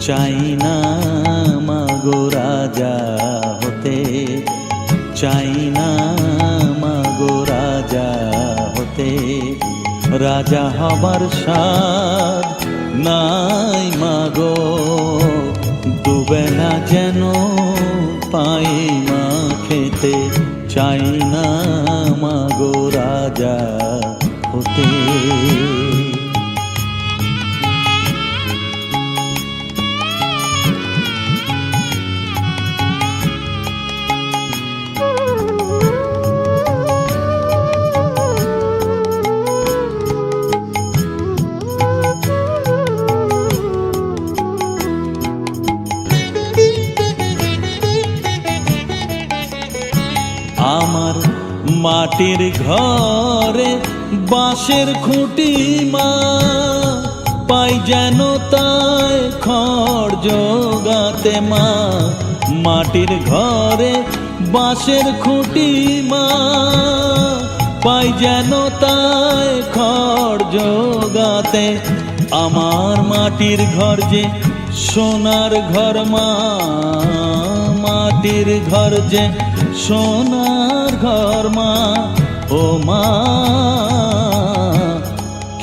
চাই না মাগো রাজা হতে, চাই না মাগো রাজা হতে। রাজা হবার স্বাদ নাই মাগো, দুবেলা যেন পাই মা খেতে। চাই না মাগো রাজা হতে। আমার মাটির ঘরে বাঁশের খুঁটি মা, পাই যেন তাই খড় জোগাতে মা। মাটির ঘরে বাঁশের খুঁটি মা, পাই যেন তাই খড় জোগাতে। আমার মাটির ঘর যে সোনার ঘর মা, মাটির ঘর যে সোনার ঘর মা। ও মা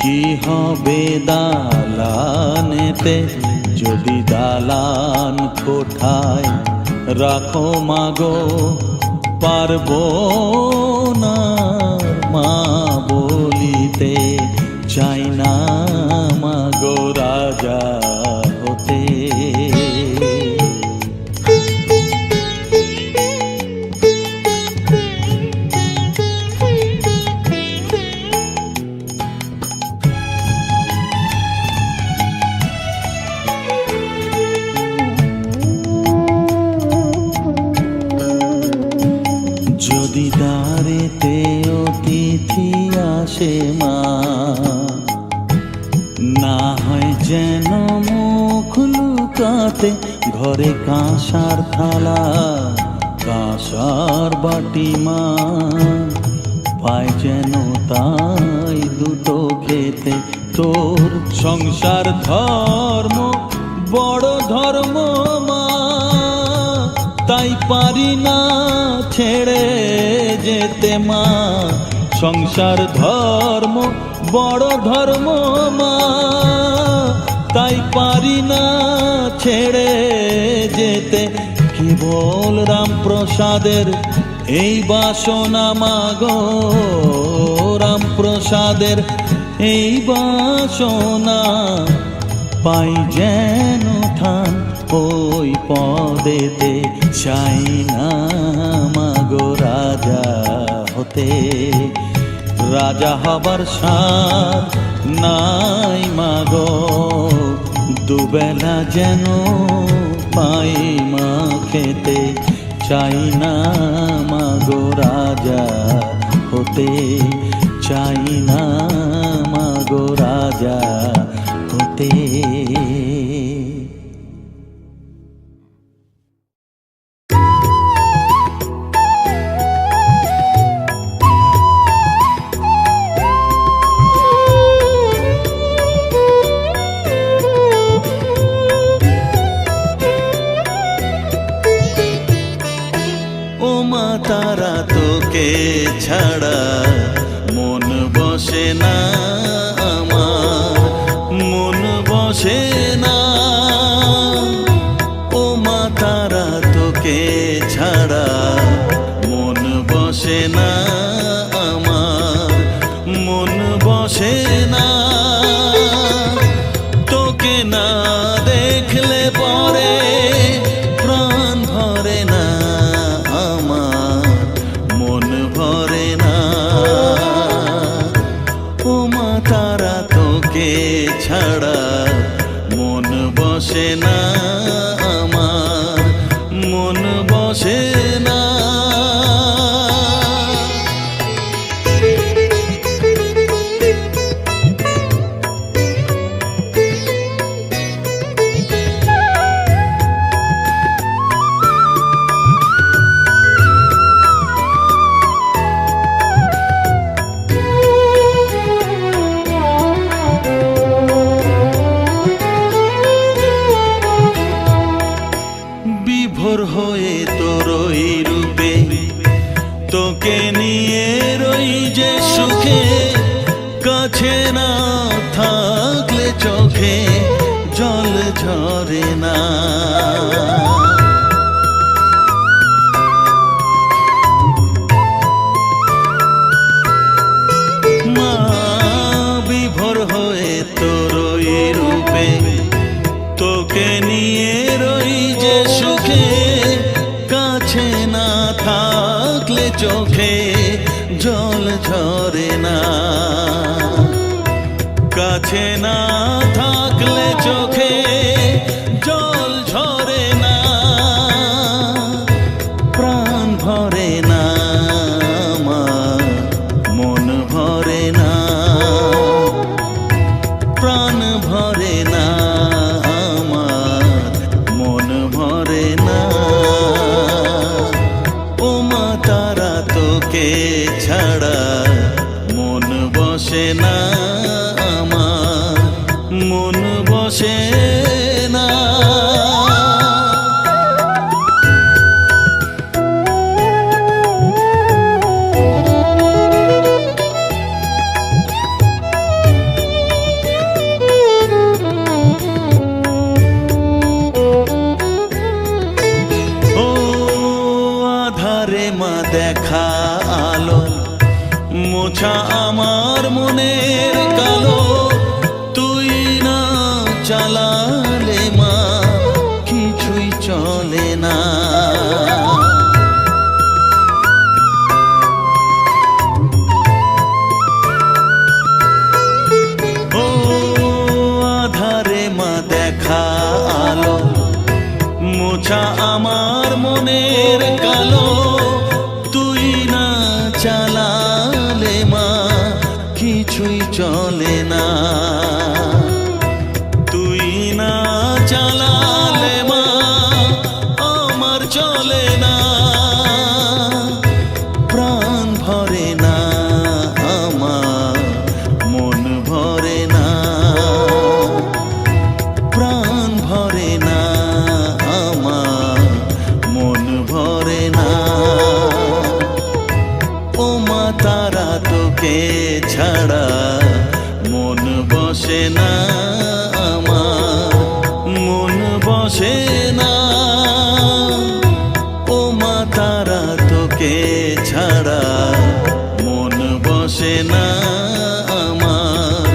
কি হবে দালানেতে, যদি দালান কোঠায় রাখো মাগো পারবো না মা বলিতে। চাই না মাগো রাজা হতে। যদি দ্বারেতে অতিথি আসে মা, না হয় যেন মুখ লুকাতে। ঘরে কাঁসার থালা কাঁসার বাটি মা, পাই যেন তাই দুটো খেতে। তোর সংসার ধর্ম বড় ধর্ম মা, তাই পারি না ছেড়ে যেতে মা। সংসার ধর্ম বড় ধর্ম মা, তাই পারি না ছেড়ে যেতে। কেবল রামপ্রসাদের এই বাসনা মাগো, রামপ্রসাদের এই বাসনা। পাই যেন ঠান ওই পদেতে। চাই না মাগো রাজা হতে, রাজা হবার স্বাদ নাই মাগো, দুবেলা যেন পাই মা খেতে। চাই না মাগো রাজা হতে, চাই না মাগো রাজা হতে। তারা তোকে ছাড়া মন বসে না আমার, মন বসে না। ও মা তারা তোকে ছাড়া মন বসে না আমার, মন বসে না। তোকে না দেখলে পরে প্রাণ ভরে না আমার, মন ভরে না। ও মা তারা তোকে ছাড়া মন বসে না আমার, মন বসে না। বিভোর হয়ে তোরই রূপে, তোকে নিয়ে রই যে সুখে, কাছে না থাকলে চোখে জল ঝরে না। মা বিভোর হয়ে তোরই রূপে, তোকে নিয়ে রই যে সুখে, কাছে না থাকলে চোখে জল ঝরে না। কাছে না থাকলে চোখে জল ঝরে না, প্রাণ ভরে না আমার, মন ভরে না, প্রাণ ভরে না আমার, মন ভরে না। ও মা তারা তোকে ছাড়া মন বসে না আমার, মন বসে না। ও আধারে মা দেখা আলো, মোছা আমার মনের কালো, তুই না চালালে মা কিছুই চলে না। ও আধারে মা দেখা আলো, মোছা আমার মনের কালো, তুই না চালালে মা কিছুই চলে না। তুই না চালালে মা আমার চলে না, প্রাণ ভরে না আমার, মন ভরে না, প্রাণ ভরে না আমার, মন ভরে না। ও মা তারা তোকে ছাড়া মন বসে না আমার, মন বসে না। ও মা তারা তোকে ছাড়া মন বসে না আমার,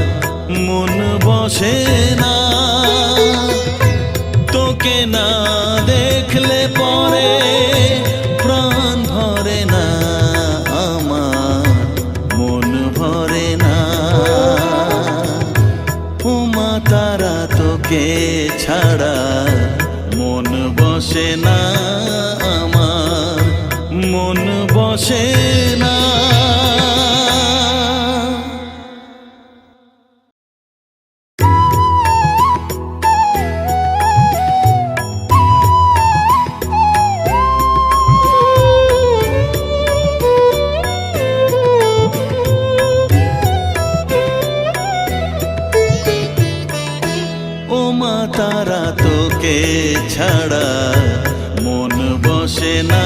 মন বসে না। তোকে না দেখলে পরে প্রাণ ভরে না আমার, মন ভরে না। ও মা তারা তোকে ছাড়া মন বসে না আমার, মন বসে না। ও মা তারা তোকে ছাড়া মন বসে না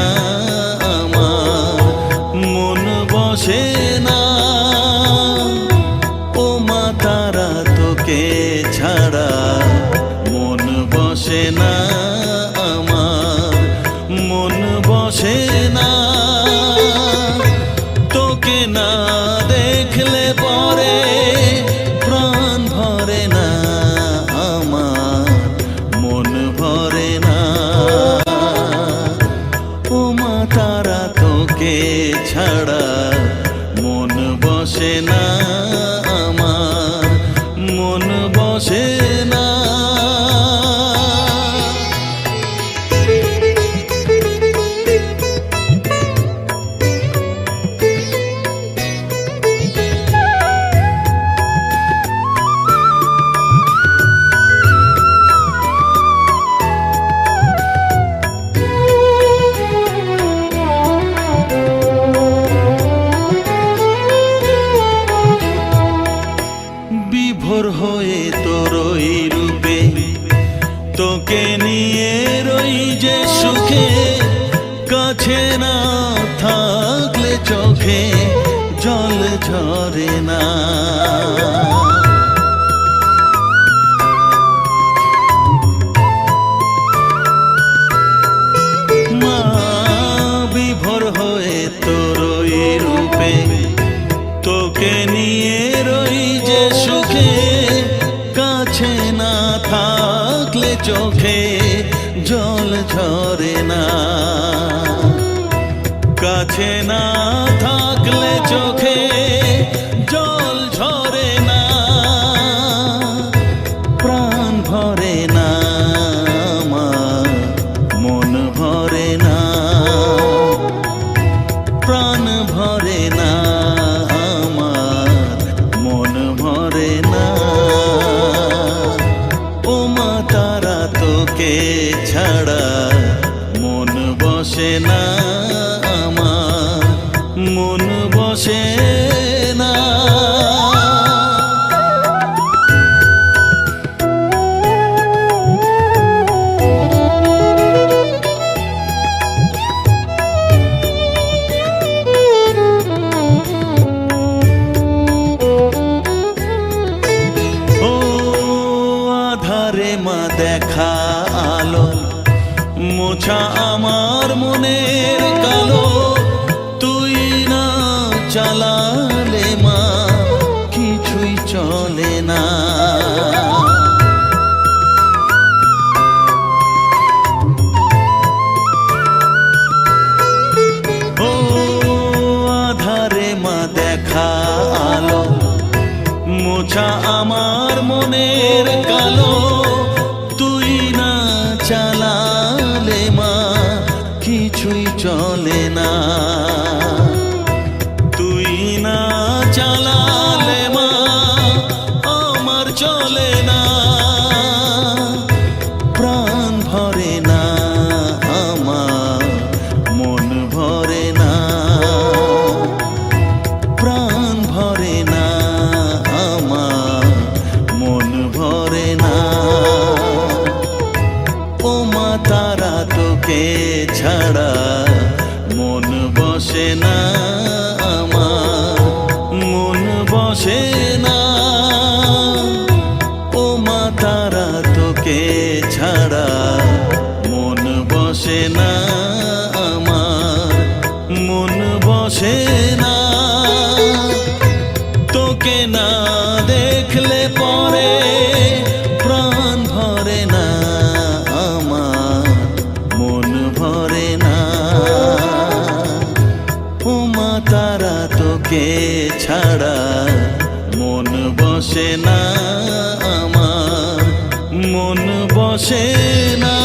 আমার, মন বসে না। ও মা তারা তোকে ছাড়া মন বসে না আমার, মন বসে না। তোকে না দেখলে পরে প্রাণ ভরে না আমার, মন ভরে না। ও মা তারা তোকে ছাড়া কাছে না থাকলে চোখে জল ঝরে না। মা বিভোর হয়ে তোর ওই রূপে, তোকে নিয়ে রই যে সুখে, কাছে না থাকলে চোখে জল ঝরে না। কাছে না থাকলে চোখে জল ঝরে না, প্রাণ ভরে না আমার, মন ভরে না, প্রাণ ভরে না আমার, মন ভরে না। ও মা তারা তোকে ছাড়া মন বসে না আমার, মন বসে না। ও আধারে মা দেখা আলো, মোছা আমার মনের কালো, তুই না চালালে মা কিছুই চলে না। ও আধারে মা দেখা আলো, মোছা আমার মনের কালো, তুই না চালালে মা কিছুই চলে না। তুই না চালালে মা আমার চলে না, প্রাণ ভরে না আমার, মন ভরে না, প্রাণ ভরে না আমার, মন ভরে না। ও মা তারা তোকে ছাড়া মন বসে না আমার, মন বসে না। ও মা তারা তোকে ছাড়া মন বসে না আমার, মন বসে না। তোকে না দেখলে পরে প্রাণ ভরে না আমার, মন ভরে না। ও মা তারা তোকে ছাড়া মন বসে না আমার, মন বসে না।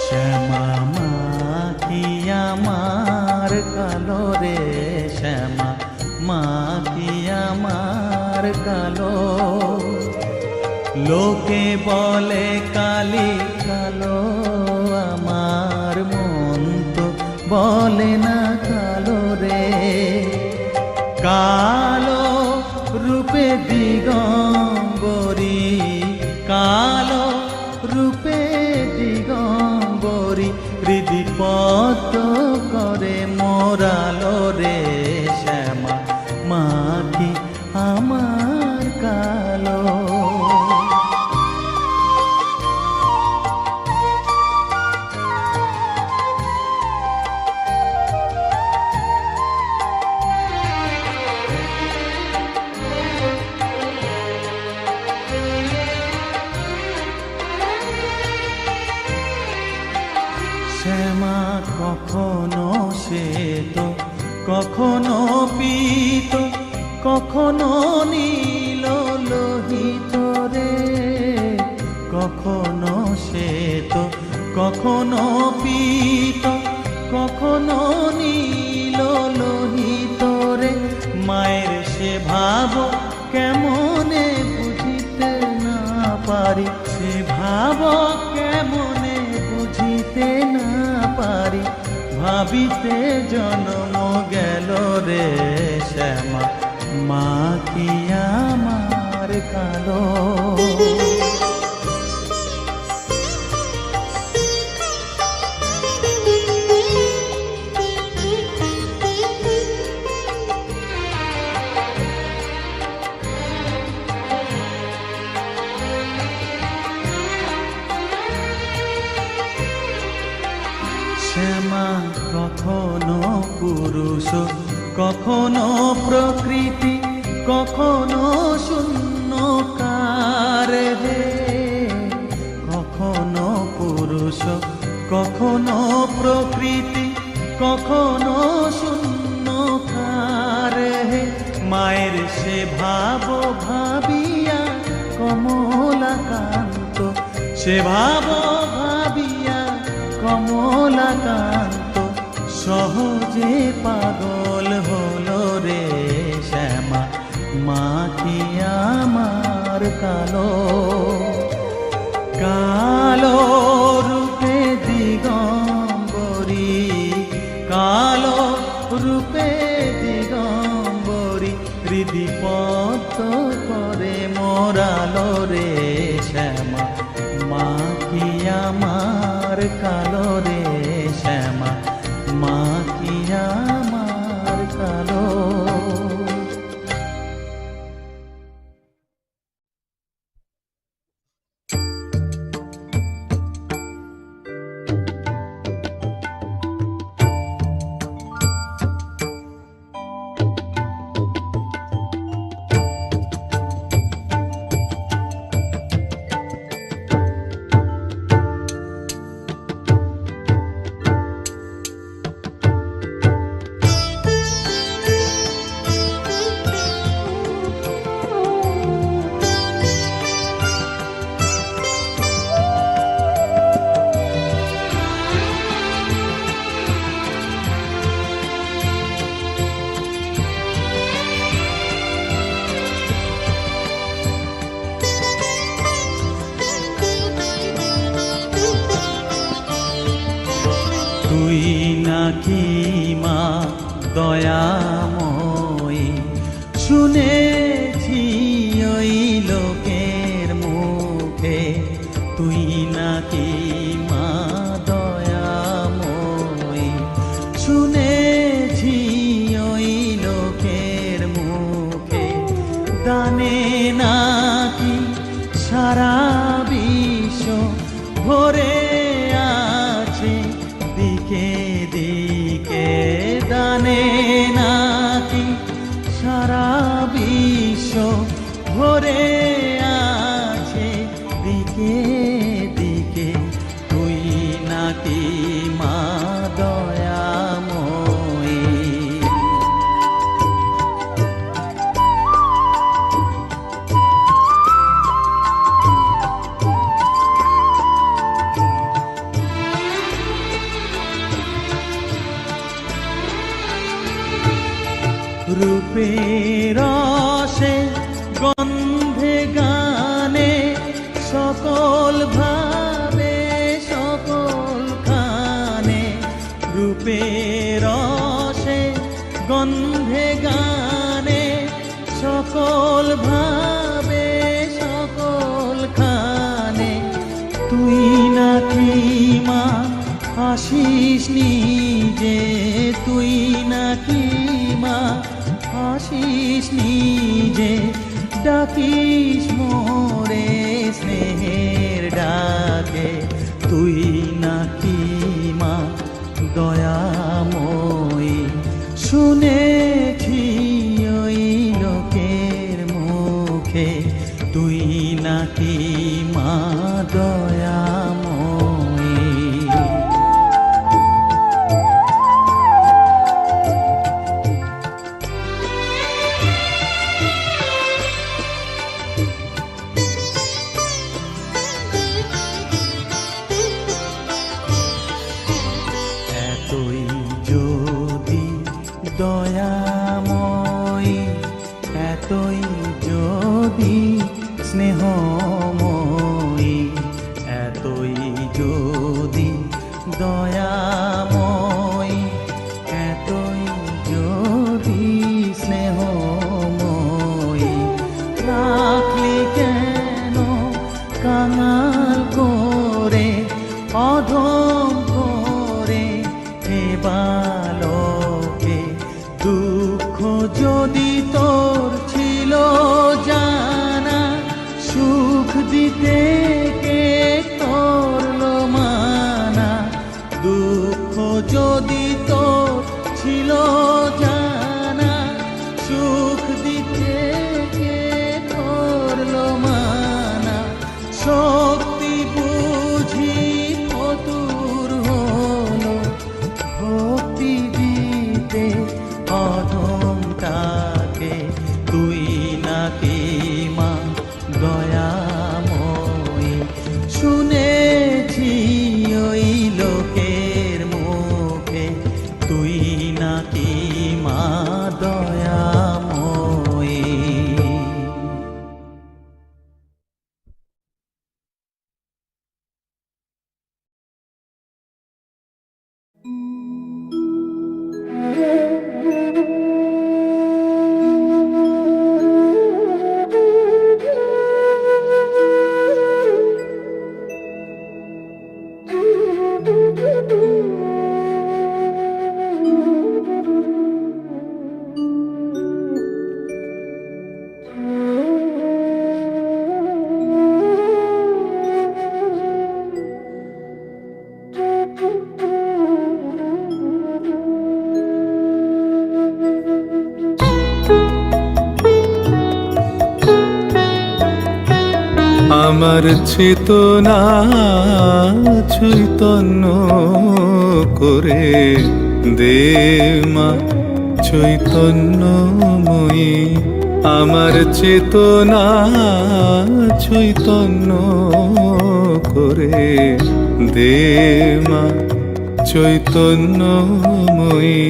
শ্যামা মা কি আমার কালো রে, শ্যামা মা কি আমার কালো। লোকে বলে কালি কালো, আমার মন তো বলে না কালো রে। কালো রূপে দিগম্বরী, কালো রূপে দিগম্বরী, হৃদি পদ্ম করে মোরালো রে। শ্যামা মা কি আমার কালো। শ্যামা কখনো শ্বেত, কখনো পীত, কখনো নীল লোহিত রে। কখনো শ্বেত, কখনো পীত, কখনো নীল লোহিত রে। ভাব কেমনে বুঝিতে না পারি, সে ভাব কেমনে বুঝিতে না পারি, ভাবিতে জন্ম গেল রে শ্যামা, মা কি আমার কালো। শ্যামা কখনো পুরুষ, কখনো প্রকৃতি, কখনো শূন্যকার হে, কখনো পুরুষ, কখনো প্রকৃতি, কখনো শূন্যকার হে। মায়ের সে ভাব ভাবিয়া কমলাকান্ত, সে ভাব ভাবিয়া কমলাকান্ত, সহজে পাগল হলো রে শ্যামা, মা কি আমার কালো। কালো রূপে দিগম্বরী, কালো রূপে দিগম্বরী, হৃদি পদ্ম করে মোরালো রে শ্যামা, মা কি আমার কালো রে শ্যামা, মা কি আমার কালো। তুই নাকি মা দয়াময়ী, শুনেছি ওই লোকের মুখে, তুই নাকি মা দয়াময়ী, শুনেছি ওই লোকের মুখে, দানে নাকি সারা বিশ্ব ভরে আছে দিকে দিকে, দানে নাকি সারা বিশ্ব ভরে আছে দিকে দিকে, তুই নাকি মা দয়াময়ী। রূপের রসে গন্ধে গানে সকল ভাবে সকল খানে, রূপের রসে গন্ধে গানে সকল ভাবে সকল খানে, তুই নাকি মা আসিস নিজে, তুই নাকি মা আসিস নিজে, ডাকিস মোরে স্নেহের ডাকে, তুই নাকি মা দয়াময়ী, শুনেছি ওই লোকের মুখে, তুই নাকি মা দয়াময়ী। এতই যদি দয়াময়ী, এতই ছিল জানা, সুখ দিতে কে করলো মানা, শক্তি বুঝি ফতুর হলো, ভক্তি দিতে অধমটাকে তুই নাকি মা দয়াময়ী। শুনেছি ওই লোকের মুখে তুই নাকি মা দয়াময়ী। আমার চেতনা চৈতন্য করে দে মা চৈতন্যময়ী। আমার চেতনা চৈতন্য করে দে মা চৈতন্যময়ী।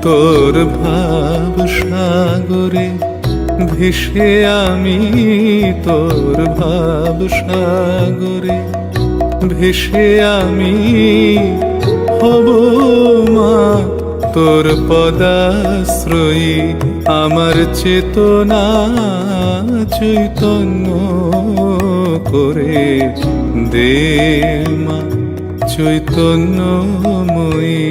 তোর ভাব সাগরে ভেসে আমি, তোর ভাব সাগরে ভেসে আমি হব মা তোর পদাশ্রয়ী। আমার চেতনা চৈতন্য করে দে মা চৈতন্যময়ী।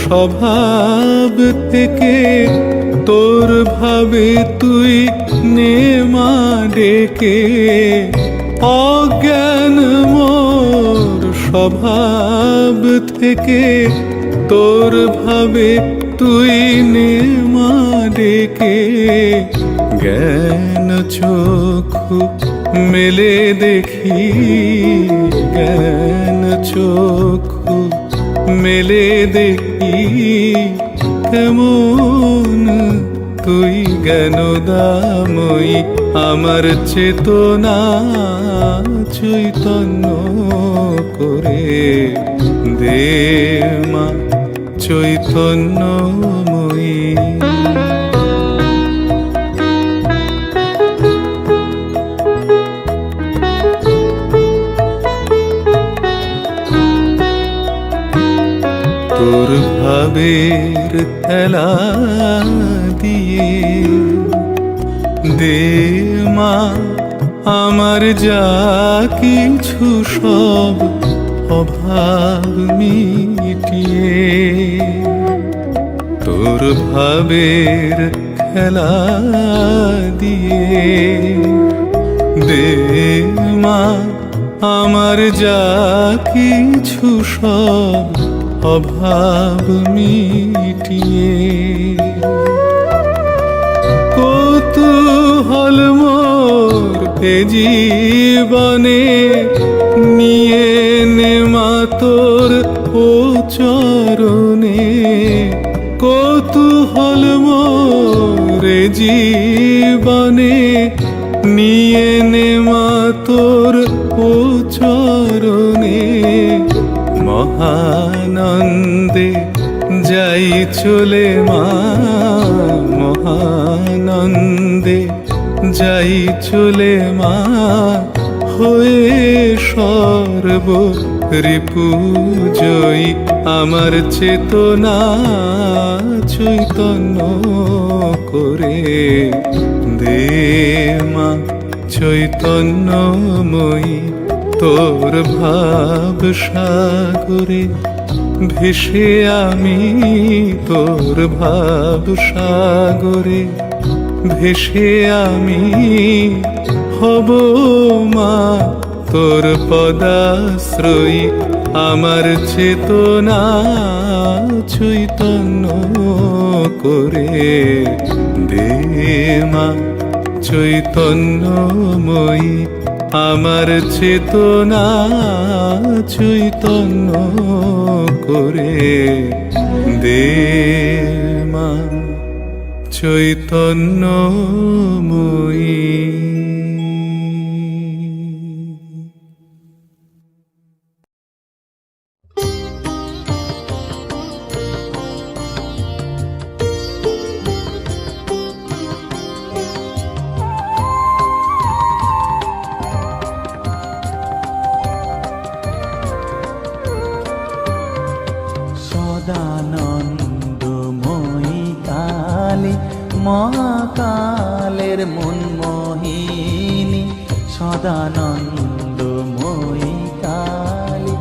স্বভাব থেকে তোর ভাবে তুই নে মা ডেকে। অজ্ঞান মোর স্বভাব থেকে তোর ভাবে তুই নে মা ডেকে। জ্ঞান চক্ষু মেলে দেখি, জ্ঞান চক্ষু মেলে দেখি কেমন তুই জ্ঞানদাময়ী। আমার চেতনা চৈতন্য করে দে মা চৈতন্যময়ী। তোর ভাবের খেলা দিয়ে দে মা আমার যা কিছু সব অভাব মিটিয়ে। তোর ভাবের খেলা দিয়ে দে মা আমার যা কিছু সব অভাব মিটিয়ে। কৌতূহল মোর এ জীবনে নিয়ে নে মা তোর ও চরণে। কৌতূহল মোর এ জীবনে নিয়ে নে মা তোর ও চরণে। মহানন্দে যাই চলে মা, মহানন্দে যাই চলে মা হয়ে সর্ব রিপুজয়ী। আমার চেতনা চৈতন্য করে দে মা চৈতন্যময়ী। তোর ভাব সাগরে ভেসে আমি তোর ভাব সাগরে, ভেসে আমি হব মা তোর পদাশ্রয়ী। আমার চেতনা চৈতন্য করে দে মা চৈতন্যময়ী। আমার চেতনা চৈতন্য করে দে মা চৈতন্যময়ী। সদানন্দময়ী কালী মহাকালের মনমোহিনী, সদানন্দময়ী কালী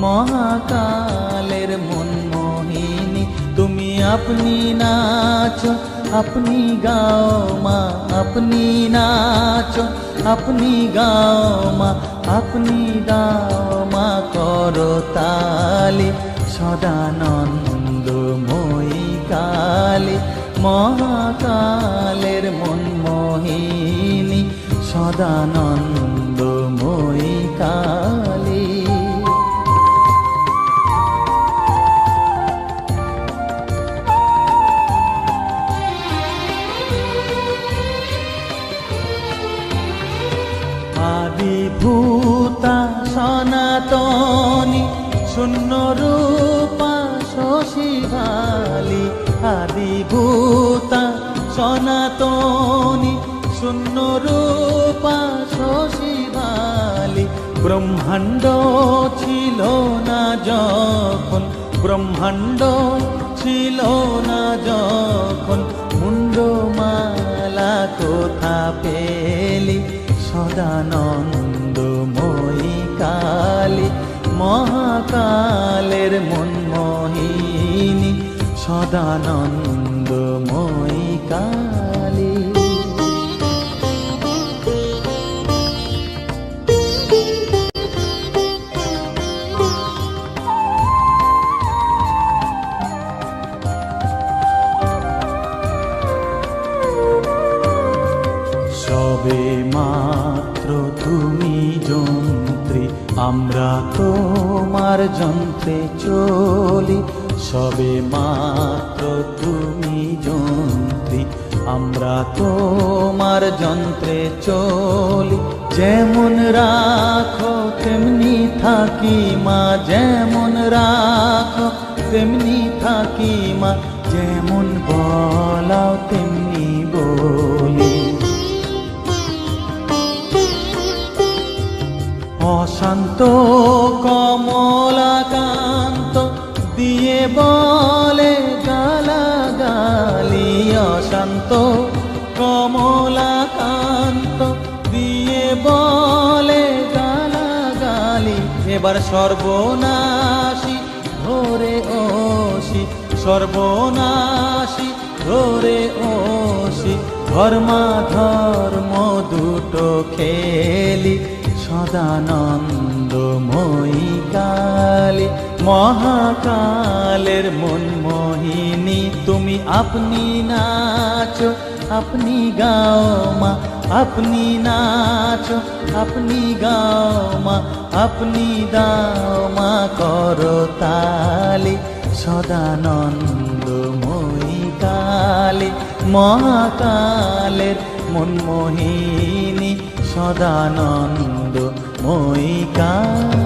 মহাকালের মনমোহিনী। তুমি আপনি নাচো আপনি গাও মা, আপনি নাচো আপনি গাও মা, আপনি গাও মা করো তালি। সদানন্দময়ী কালী মহাকালের মনমোহিনী, সদানন্দময়ী কালী। আদিভূতা সনাতনী শূন্য রূপা শশীভালি, আদিভূতা সনাতনী শূন্য রূপা শশীভালি। ব্রহ্মাণ্ড ছিল না যখন, ব্রহ্মাণ্ড ছিল না যখন, মুন্ডমালা কোথা পেলি। সদানন্দময়ী কালী মহাকালের মনমোহিনী, সদানন্দময়ী কালী। সবে মাত্র তুমি যন্ত্রী, আমরা তোমার যন্ত্রে চলি। সবে মাত্র তুমি যন্ত্রী, আমরা তোমার যন্ত্রে চলি। যেমন রাখো তেমনি থাকি মা, যেমন রাখো তেমনি থাকি মা, যেমন বলাও তেমনি বলি। অশান্ত কমলাকান্ত দিয়ে বলে গালাগালি, অশান্ত কমলাকান্ত দিয়ে বলে গালাগালি। এবার সর্বনাশী ধরে ওসি, সর্বনাশী ধরে ওসি, ধর্মাধর্ম দুটো খেলি। সদানন্দময়ী কালী মহাকালের মনমোহিনী, তুমি আপনি নাচো আপনি গাও মা, আপনি নাচো আপনি গাও মা, আপনি দাও মা করো তালি। সদানন্দময়ী কালী মহাকালের মনমোহিনী, সদানন্দময়ী কালী।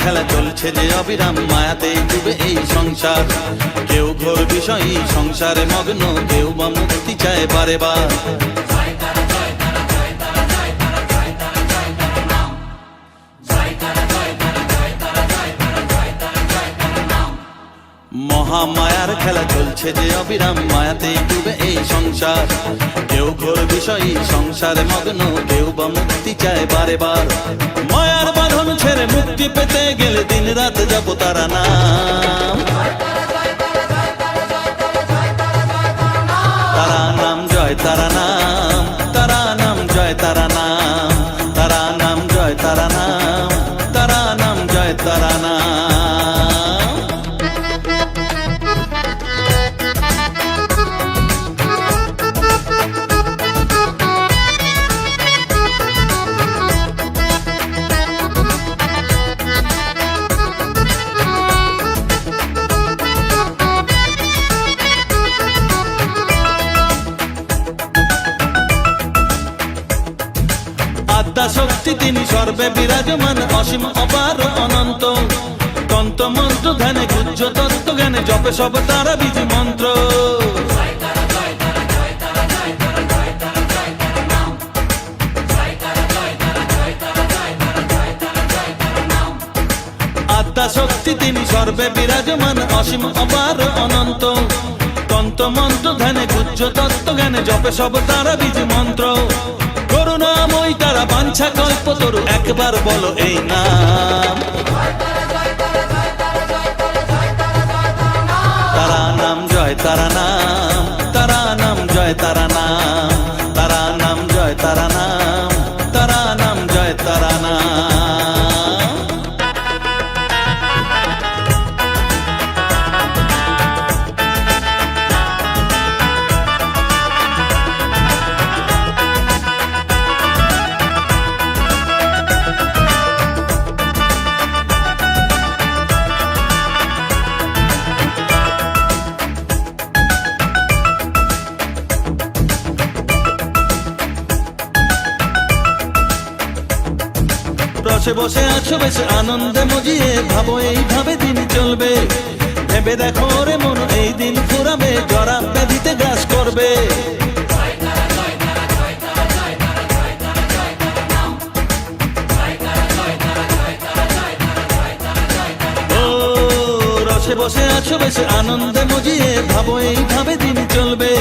খেলা চলছে যে অবিরাম, মায়াতে ডুবে এই সংসার। কেউ ঘোর বিষয়ী সংসারে মগ্ন, কেউ বা মুক্তি চায় বারে বার। মহামায়ার খেলা চলছে যে অবিরাম, মায়াতে ডুবে এই সংসার। কেউ ঘোর বিষয়ী সংসারে মগ্ন, কেউ বা মুক্তি চায় বারে বার। মায়ার বাঁধন ছেড়ে মুক্তি পেতে গেলে দিন রাত জপ তারা নাম। তারা নাম জয় তারা নাম, তারা নাম জয় তারা নাম, তারা নাম জয় তারা নাম, তারা নাম জয় তারা নাম। আদ্যা শক্তি তিনি সর্বে বিরাজমান, অসীম অপার অনন্ত। তন্ত্র মন্ত্র ধ্যানে গুহ্য তত্ত্ব জ্ঞানে জপে সব তারা বীজ মন্ত্র। আদ্যা শক্তি তিনি সর্বে বিরাজমান, অসীম অপার অনন্ত। তন্ত্র মন্ত্র ধ্যানে গুহ্য তত্ত্ব জ্ঞানে জপে সব তারা বীজ মন্ত্র। করুণাময়ী তারা বাঞ্ছা কল্পতরু, একবার বলো এই নাম। তারা নাম জয় তারা নাম, তারা নাম জয় তারা নাম, তারা নাম জয় তারা নাম, তারা নাম জয় তারা নাম। রসে বসে আছো বেশ আনন্দে মজিয়ে, ভাবো এইভাবে দিন চলবে। ভেবে দেখো রে মন এই দিন ফুরাবে, জরা ব্যাধিতে গ্রাস করবে। ও রসে বসে আছো বেশ আনন্দে মজিয়ে, ভাবো এইভাবে দিন চলবে।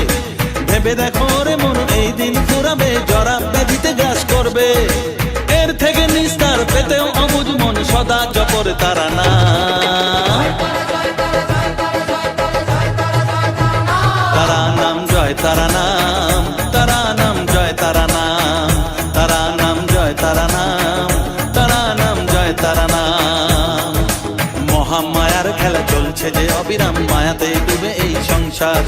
ভেবে দেখো রে মন এই দিন ফুরাবে, জরা ব্যাধিতে গ্রাস করবে। এর থেকে নিস্তার পেতেও অবুঝ মন সদা জপর তারা নাম। তারা নাম জয় তারা নাম, তারা নাম জয় তারা নাম, তারা নাম জয় তারা নাম, তারা নাম জয় তারা নাম। মহামায়ার খেলা চলছে যে অবিরাম, মায়াতে ডুবে এই সংসার।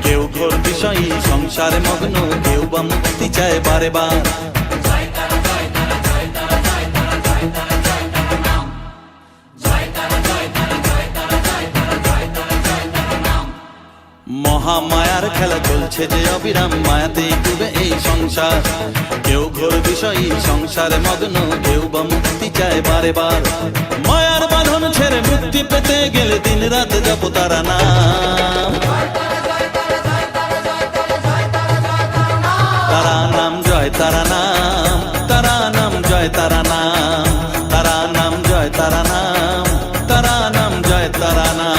কেউ ঘোর বিষয়ী সংসারে মগ্ন, কেউ বা মুক্তি চায় বারে বার। মহামায়ার খেলা চলছে যে অবিরাম, মায়াতে ডুবে এই সংসার। কেউ ঘোর বিষয়ী সংসারে মগ্ন, কেউ বা মুক্তি চায় বারে বার। মায়ার বাঁধন ছেড়ে মুক্তি পেতে গেলে দিন রাত জপ তারা নাম। তারা নাম জয় তারা নাম, তারা নাম জয় তারা নাম, তারা নাম জয় তারা নাম, তারা নাম জয় তারা নাম।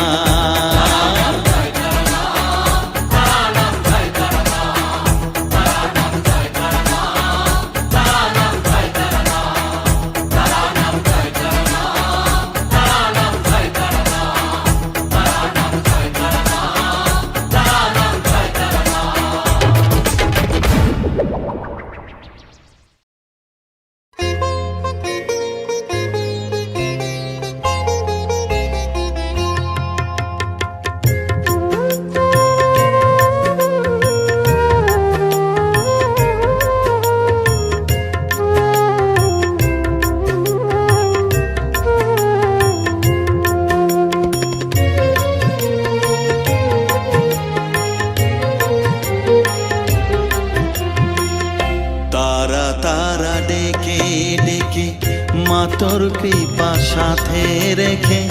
মা তোর কৃপা সাথে রেখে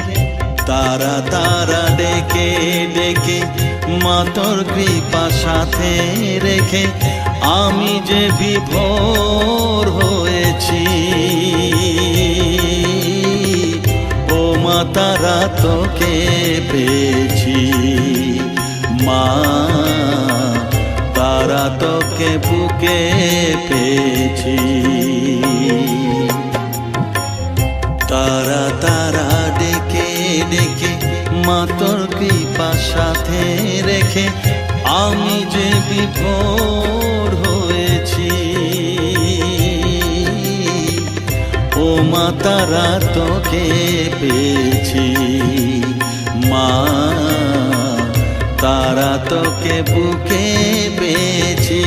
তারা তারা ডেকে ডেকে মা তোর কৃপা সাথে রেখে আমি যে বিভোর হয়েছি। ও মা তারা তোকে পেয়েছি, মা তারা তোকে বুকে পেয়েছি। তারা তারা ডেকে ডেকে মা তোর কৃপা সাথে রেখে আমি যে বিভোর হয়েছি। ও মা তারা তোকে পেয়েছি, মা তারা তোকে বুকে পেয়েছি।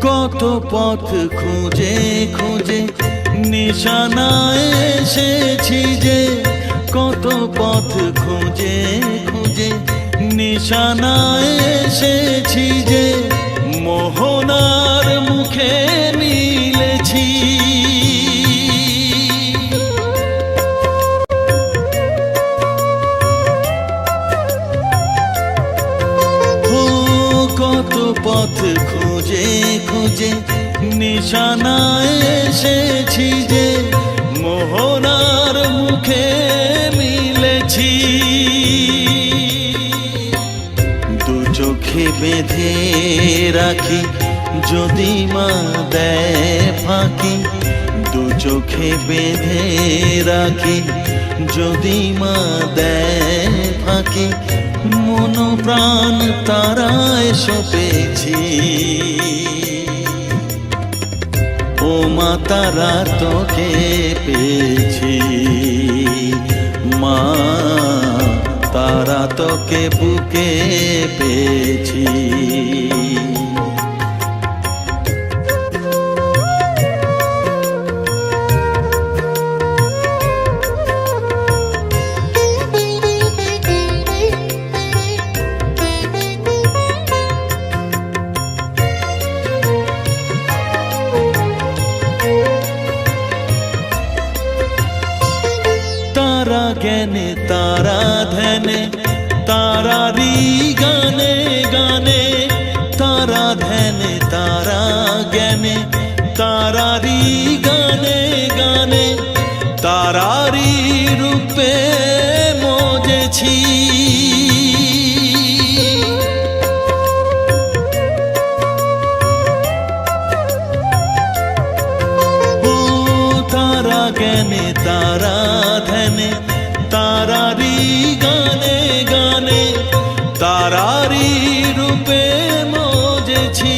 কত পথ খুঁজে খুঁজে নিশানায় এসেছি যে, কত পথ খুঁজে খুঁজে নিশানায় এসেছি যে, মোহনার মুখে মিলেছি। কত পথ খুঁজে খুঁজে নিশানায় এসেছি যে, মোহনার মুখে মিলেছি। দু চোখে বেঁধে রাখি যদি মা দেয় ফাঁকি, দু চোখে বেঁধে রাখি যদি মা দেয় ফাঁকি, মন প্রাণ তারায় সপেছি। ও মা তারা তোকে পেয়েছি, মা তারা তোকে বুকে পেয়েছি। তারা জ্ঞানে তারা ধ্যানে তারারি গানে গানে, তারা ধ্যানে তারা জ্ঞানে তারারি গানে গানে, তারারি রূপে মজেছি। ও তারা জ্ঞানে তারা ধ্যানে তারারি গানে গানে, তারারি রূপে মজেছি।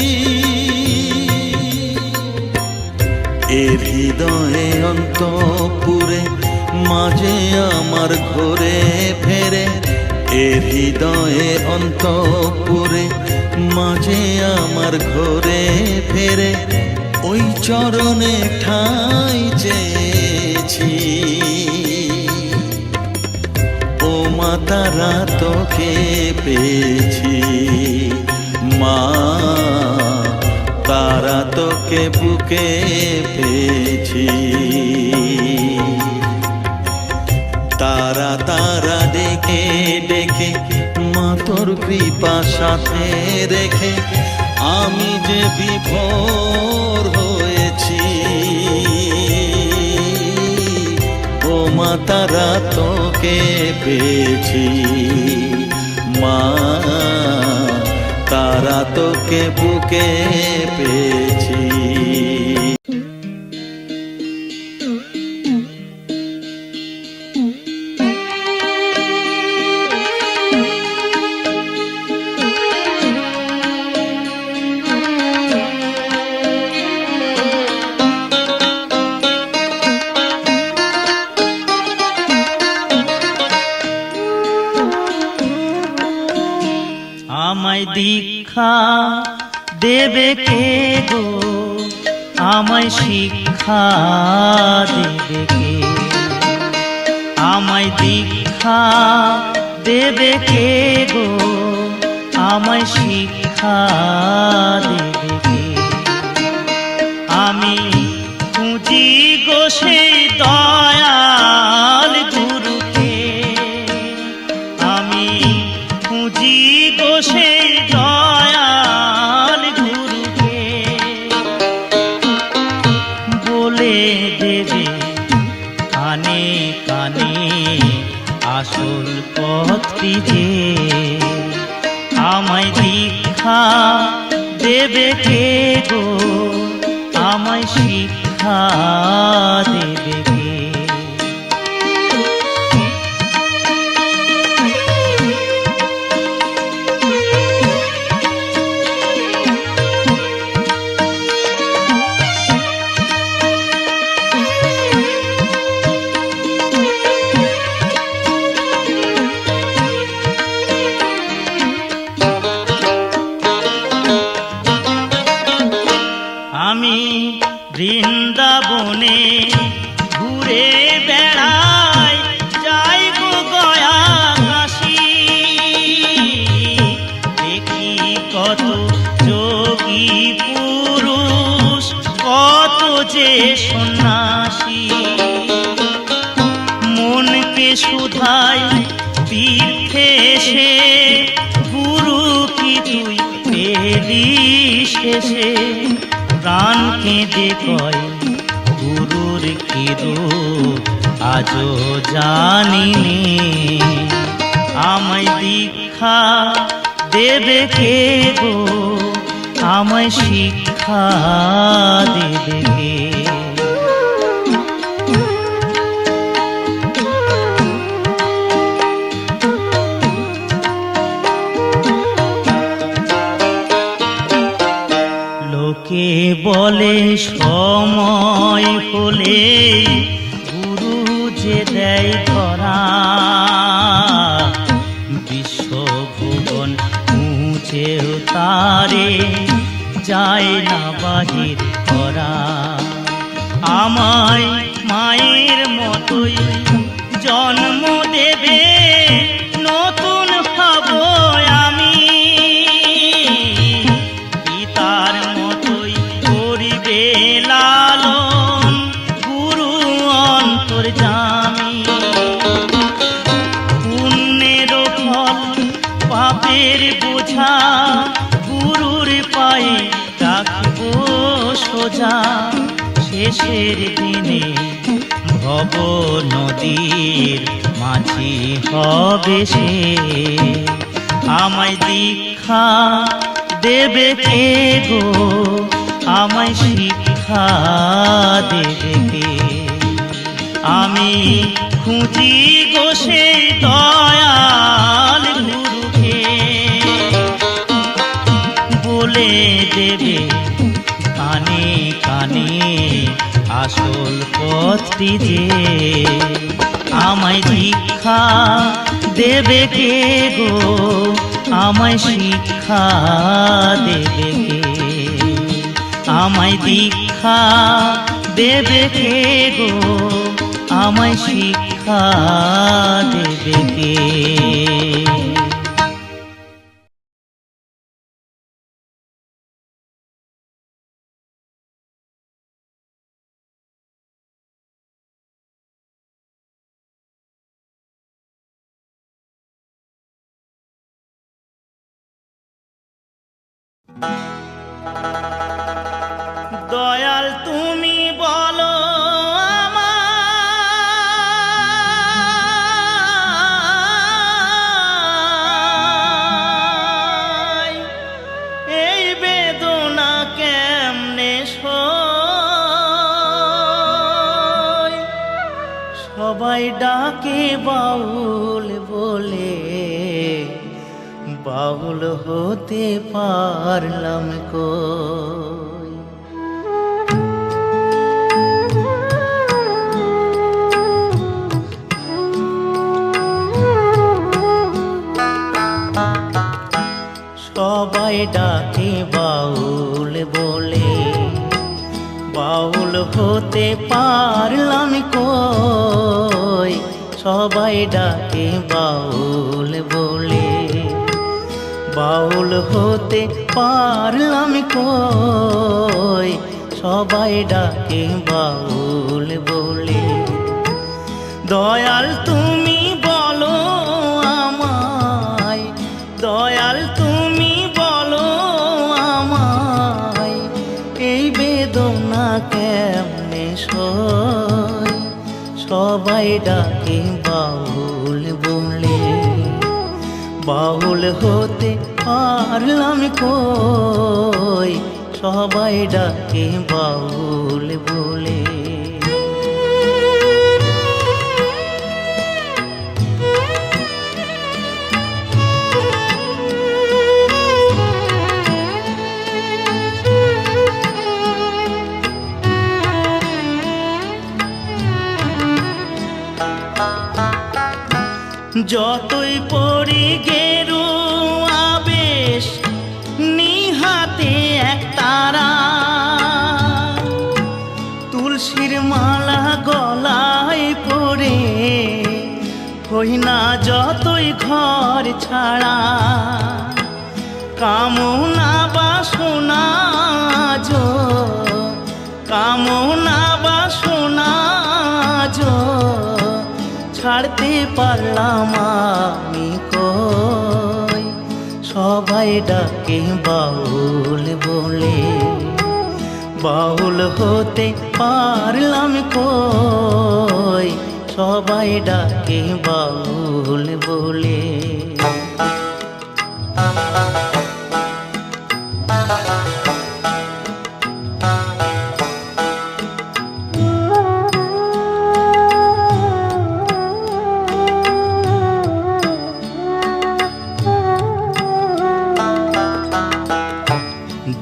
এর হৃদয়ে অন্তপুরে মাঝে আমার ঘরে ফেরে, এর হৃদয়ে অন্তপুরে মাঝে আমার ঘরে ফেরে, ওই চরণে ঠাঁই চেয়েছি। ও মা তারা তোকে পেয়েছি, মা তারা তোকে বুকে পেয়েছি। তারা তারা ডেকে ডেকে মা তোর কৃপা সাথে রেখে আমি যে বিভোর হয়েছি। ও মা তারা তোকে পেয়েছি, মা তারা তোকে বুকে পেয়েছি। আমায় দীক্ষা দেবে কে গো, আমায় শিক্ষা দেবে কে, আমায় দীক্ষা দেবে কে গো, আমায় শিক্ষা দেবে কে। আমি খুঁজি গো সেই দয়াল গুরুকে, আমি খুঁজি গো সেই দয়াল গুরুকে, বলে দেবে কানে কানে আসল পথটি যে, আমায় দীক্ষা দেবে কে গো, আমায় শিক্ষা দেবে কে। আমি বৃন্দাবনে ঘুরে বেড়াই, যাই গো গয়া কাশী, দেখি কত যোগী পুরুষ, কত যে সন্ন্যাসী, মনকে শুধাই তীর্থে এসে, গুরু কি তুই পেলি শেষে, প্রাণ কেঁদে কয় গুরুর কি রূপ আজও জানিনি, আমায় দীক্ষা দেবে কে গো, আমায় শিক্ষা দেবে কে। লোকে বলে সময় হলে গুরু যে দেয় ধরা, বিশ্বভুবন মুছেও তারে যায় না বাহির করা, আমায় মায়ের মতোই জন্ম দেবে, নতুন হব আমি, পিতার মতোই করিবে লালন, গুরু অন্তর্যামী, পুণ্যের ফল পাপের বোঝা, গুরুর পায়ে রাখব সোজা, শেষের দিনে ভব নদীর মাঝি হবে সে, আমায় দীক্ষা দেবে কে গো, আমায় শিক্ষা দেবে কে। আমি খুঁজি গো সেই দয়াল গুরুকে, বলে দেবে কানে কানে আসল পথটি যে, আমায় দীক্ষা দেবে কে গো, আমায় শিক্ষা দেবে কে, আমায় দীক্ষা দেবে কে গো, আমায় শিক্ষা দেবে কে। দয়াল তুমি বলো আমায়, এই বেদনা কেমনে সই, সবাই ডাকে বাউল বলে, বাউল হতে পারলাম কই। সবাই ডাকে বাউল বলে, বাউল হতে পারলাম কই, সবাই ডাকে বাউল বলে, বাউল হতে পারলাম কই, সবাই ডাকে বাউল বলে। দয়াল তুমি বলো আমায়, দয়াল তুমি বলো আমায়, এই বেদনা কেমনে সই, সবাই ডাকে বাউল বলে, বাউল হতে পারলাম কই, সবাই ডাকে বাউল বলে। যতই পড়ি গেরুয়া বেশ, নিহাতে এক তারা, তুলসীর মালা গলায় পড়ে, হই না যতই ঘর ছাড়া, কামনা বাসনা যো, কামনা বাসনা যো, ছাড়তে পারলাম আমি কই, সবাই ডাকে বাউল বলে, বাউল হতে পারলাম কই, সবাই ডাকে বাউল বলে।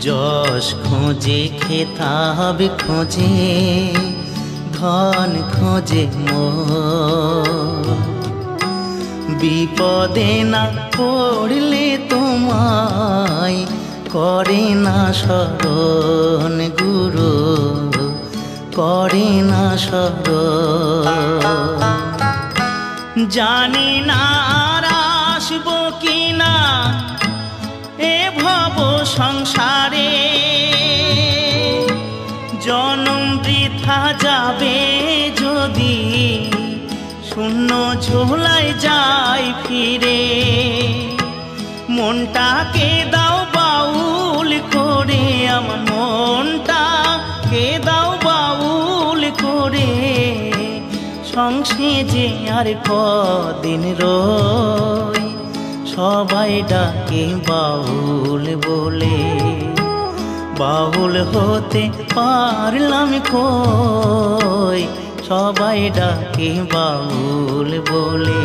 যশ খোঁজে খেতাব খোঁজে, ধন খোঁজে মোর, বিপদে না পড়লে তোমায় করে না শরণ গুরু, করে না শরণ। জানি না আর আসবো কিনা এ ভব সংসারে, জনম বৃথা যাবে যদি, শূন্য ঝোলায় যাই ফিরে। মনটাকে দাও বাউল করে, আমার মনটাকে দাও বাউল করে, সংসেজে আর কদিন রই, সবাই ডাকে বাউল বলে, বাউল হতে পারলাম কই, সবাই ডাকে বাউল বলে,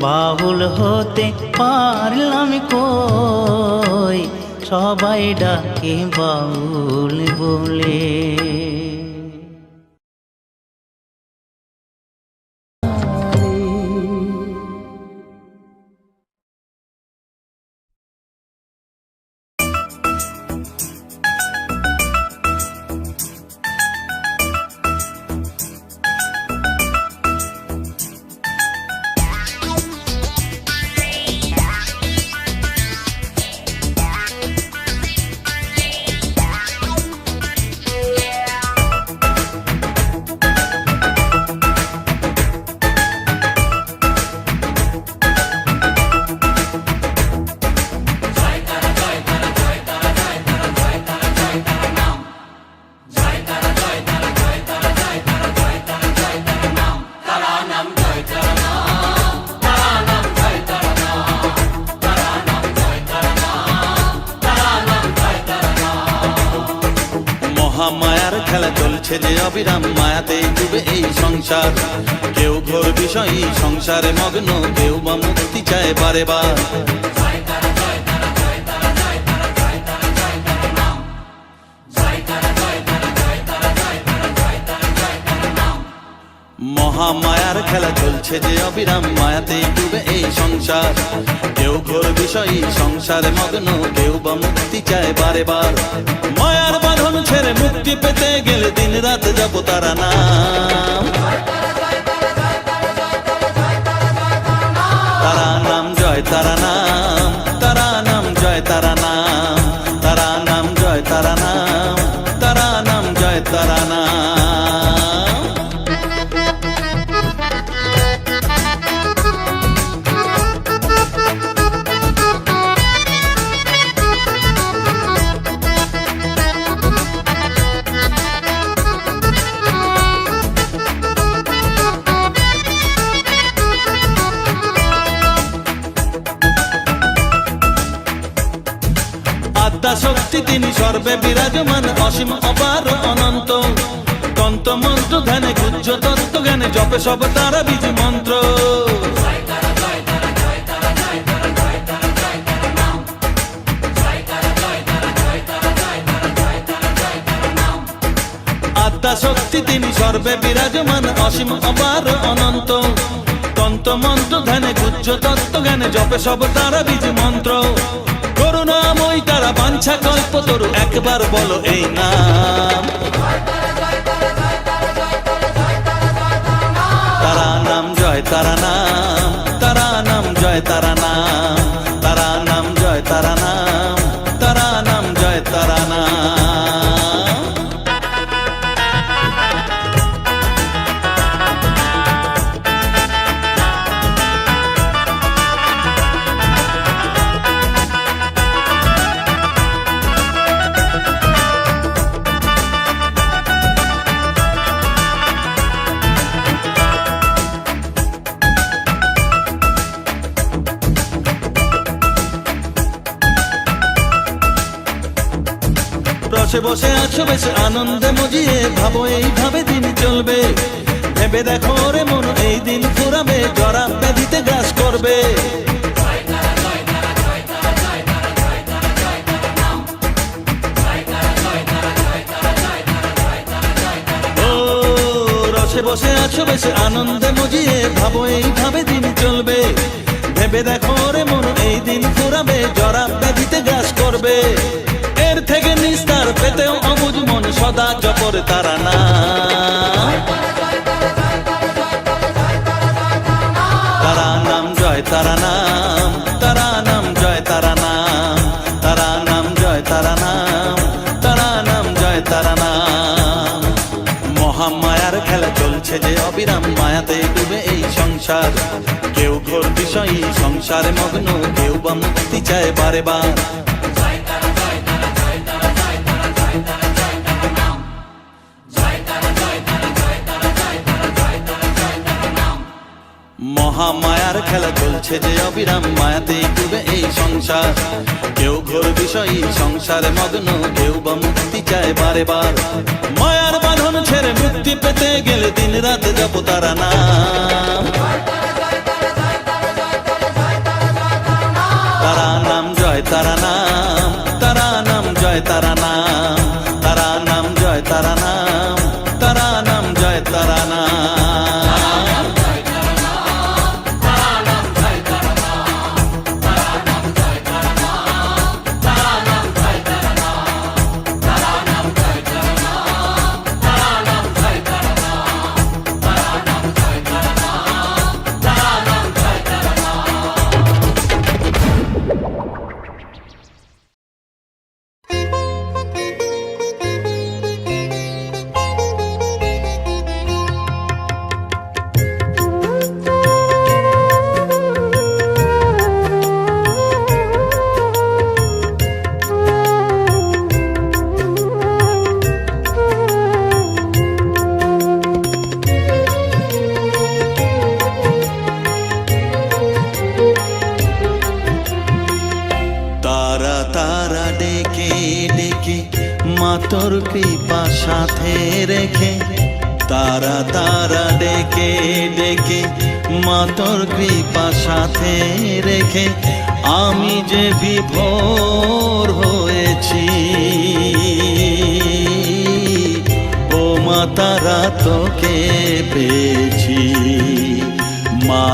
বাউল হতে পারলাম কই, সবাই ডাকে বাউল বলে। মায়ার খেলা চলছে যে অবিরাম, মায়াতে ডুবে এই সংসার। কেউ ঘোর বিষয় সংসারে মগ্ন, কেউ বা মুক্তি চায় বারে বার। মহামায়ার খেলা চলছে যে অবিরাম, মায়াতে ডুবে এই সংসার। কেউ ঘোর বিষয়ী সংসারে মগ্ন, কেউ বা মুক্তি চায় বারে বার। মায়ার বাঁধন ছেড়ে মুক্তি পেতে গেলে দিন রাত জপ তারা নাম। তারা নাম জয় তারা নাম, তারা নাম জয় তারা নাম, তারা নাম জয় তারা নাম, তারা নাম জয় তারা নাম। আদ্যা শক্তি তিনি সর্বে বিরাজমান, অসীম অপার অনন্ত। তন্ত মন্ত্র ধ্যানে গুজ্জ তত্ত্ব জ্ঞানে জপে সব তারা বীজ মন্ত্র। আদ্যা শক্তি তিনি সর্বে বিরাজমান, অসীম অপার অনন্ত। তন্ত মন্ত্র ধ্যানে গুজ্জ তত্ত্ব জ্ঞানে জপে সব তারা বীজ মন্ত্র। করুণাময় তারা বাঞ্ছা কল্পতরু, একবার বলো এই নাম। তারা নাম জয় তারা নাম, তারা নাম জয় তারা নাম, তারা নাম জয় তারা নাম, তারা নাম জয় তারা নাম। রসে বসে আছো বেশ আনন্দে মজিয়ে, ভাবো এইভাবে দিন চলবে। ভেবে দেখো রে মন এই দিন ফুরাবে, জরা ব্যাধিতে গ্রাস করবে। ও রসে বসে আছো বেশ আনন্দে মজিয়ে, ভাবো এইভাবে দিন চলবে। ভেবে দেখো রে মন এই দিন ফুরাবে, জরা ব্যাধিতে গ্রাস করবে। এর থেকে নিস্তার পেতেও অবুঝ মন সদা জপর তারা নাম। তারা নাম জয় তারা নাম, তারা নাম জয় তারা নাম, তারা নাম জয় তারা নাম, তারা নাম জয় তারা নাম। মহামায়ার খেলা চলছে যে অবিরাম, মায়াতে ডুবে এই সংসার। কেউ ঘোর বিষয়ী সংসারে মগ্ন, কেউ বা মুক্তি চায় বারে বার। মহামায়ার খেলা চলছে যে অবিরাম, মায়াতে ডুবে এই সংসার। কেউ ঘোর বিষয়ী সংসারে মগ্ন, কেউ বা মুক্তি চায় বারে বার। মায়ার বাঁধন ছেড়ে মুক্তি পেতে গেলে দিন রাত জপ তারা নাম। তারা নাম জয় তারা নাম, তারা নাম জয় তারা নাম, তারা নাম জয় তারা নাম, তারা নাম জয় তারা নাম। তোর কৃপা সাথে রেখে, তারা তারা ডেকে ডেকে মা তোর কৃপা সাথে রেখে আমি যে বিভোর হয়েছি। ও মা তারা তোকে পেয়েছি। মা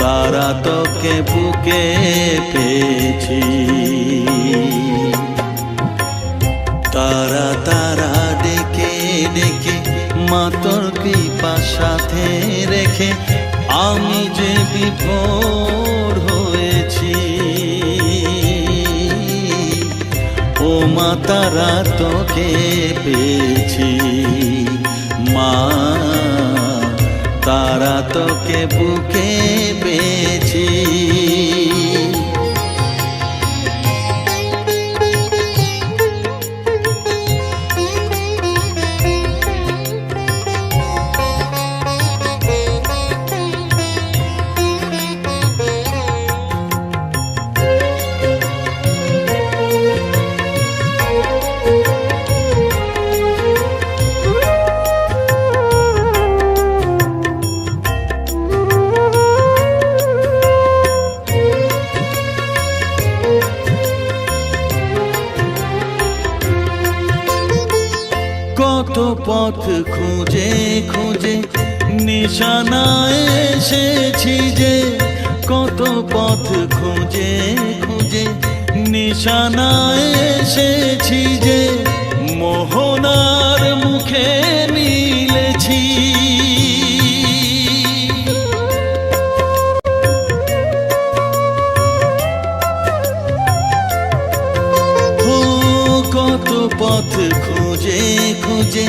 তারা তোকে বুকে পেয়েছি। তারা তারা ডেকে ডেকে মা তোর কৃপা সাথে রেখে আমি যে বিভোর হয়েছি। ও মা তারা তোকে পেয়েছি, মা তারা তোকে বুকে পেয়েছি। কত পথ খুঁজে খুঁজে নিশানায় এসেছি যে, কত পথ খুঁজে খুঁজে নিশানায় এসেছি যে, মোহনার মুখে মিলেছি। কত পথ খুঁজে খুঁজে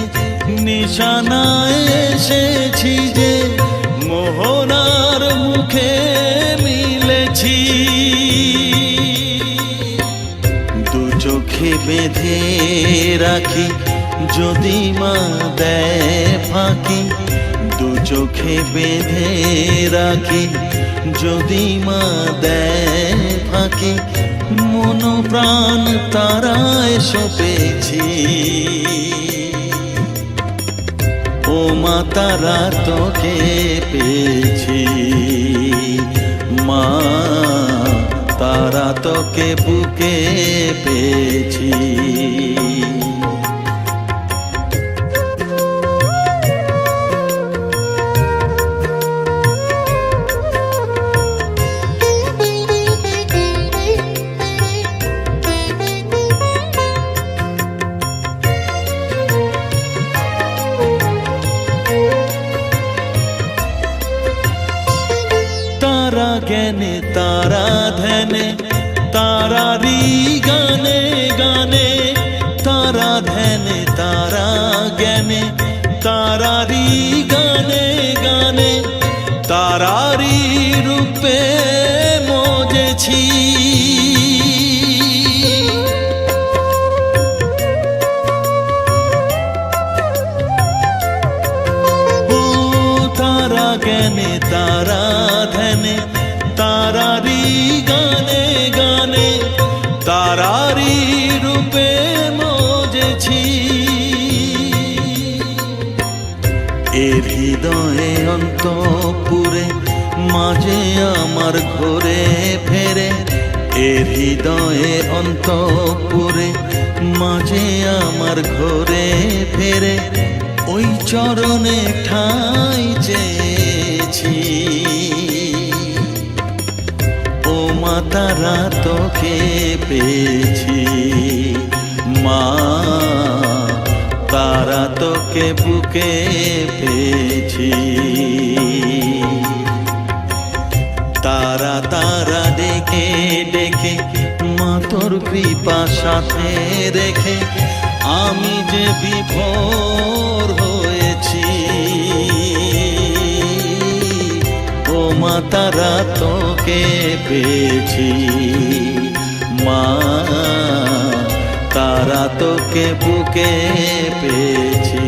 নিশানায় এসেছি যে, মোহনার মুখে মিলেছি। দু চোখে বেঁধে রাখি যদি মা দেয় ফাঁকি, দু চোখে বেঁধে রাখি যদি মা দেয় ফাঁকি, মন প্রাণ তারায় সপেছি। ও মা তারা তোকে পেয়েছি, মা তারা তোকে বুকে পেয়েছি। তারা জ্ঞানে তারা ধ্যানে তারারি গানে গানে, তারা ধ্যানে তারা জ্ঞানে তারারি গানে গানে, তারারি রূপে মজেছি। তারা জ্ঞানে তারা ধ্যানে তারারি গানে গানে, তারারি রূপে মজেছি। এর হৃদয়ে অন্তপুরে মাঝে আমার ঘরে ফেরে, এর হৃদয়ে অন্তপুরে মাঝে আমার ঘরে ফেরে, ওই চরণে ঠাঁই চেয়েছি। ও মা তারা তোকে পেয়েছি, মা তারা তোকে বুকে পেয়েছি। তারা তারা ডেকে ডেকে মা তোর কৃপা সাথে রেখে আমি যে বিভোর হয়েছি। ও মা তারা তোকে পেয়েছি, মা তারা তোকে বুকে পেয়েছি।